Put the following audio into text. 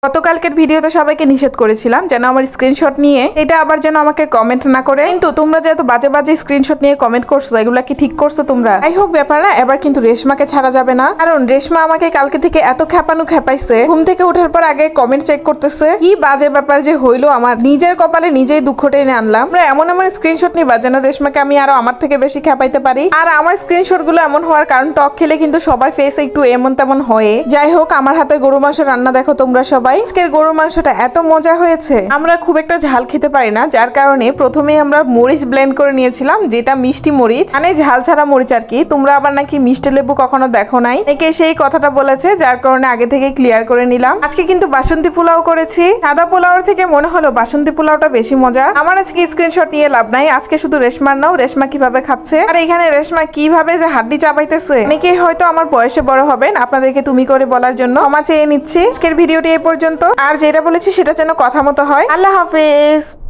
গতকালকের ভিডিওতে সবাইকে নিষেধ করেছিলাম যেন আমার স্ক্রিনশট নিয়ে এটা আবার যেন আমাকে কমেন্ট না করে, কিন্তু তোমরা যেহেতু বাজে বাজে স্ক্রিনশট নিয়ে কমেন্ট করছো, এগুলা কি ঠিক করছো তোমরা? যাই হোক ব্যাপার না, এবার কিন্তু রেশমাকে ছাড়া যাবে না, কারণ রেশমা আমাকে কালকে থেকে এত খেপাইছে। ঘুম থেকে ওঠার পর আগে কমেন্ট চেক করতেছে। কি বাজে ব্যাপার যে হইলো, আমার নিজের কপালে নিজেই দুঃখ টেনে আনলাম। আমরা এমন এমন স্ক্রিনশট নিবা যেন রেশমাকে আমি আরো আমার থেকে বেশি খেপাইতে পারি। আর আমার স্ক্রিনশট গুলো এমন হওয়ার কারণ, টক খেলে কিন্তু সবার ফেস একটু এমন তেমন হয়ে। যাই হোক, আমার হাতে গরু মাংস রান্না দেখো তোমরা সবাই। আজকের গরু মাংসটা এত মজা হয়েছে। আমরা খুব একটা ঝাল খেতে পারি না, যার কারণে প্রথমেই আমরা মরিচ ব্লেন্ড করে নিয়েছিলাম, যেটা মিষ্টি মরিচ, মানে ঝাল ছাড়া মরিচ আর কি। তোমরা আবার নাকি মিষ্টি লেবু কখনো দেখো নাই, একে সেই কথাটা বলেছে, যার কারণে আগে থেকে ক্লিয়ার করে নিলাম। আজকে কিন্তু বাসন্তী পোলাও করেছি। সাদা পোলাওর থেকে মনে হলো বাসন্তী পোলাওটা বেশি মজা। আমার আজকে স্ক্রিনশট নিয়ে লাভ নাই, আজকে শুধু রেশমার নাও, রেশমা কিভাবে খাচ্ছে আর এখানে রেশমা কিভাবে যে হাড্ডি চাপাইতেছে। অনেকেই হয়তো আমার বয়সে বড় হবেন, আপনাদেরকে তুমি করে বলার জন্য ক্ষমা চেয়ে নিচ্ছি। আজকের ভিডিওটি এই পর্যন্ত, আর যেটা বলেছি সেটা যেন কথা মতো হয়। আল্লাহ হাফেজ।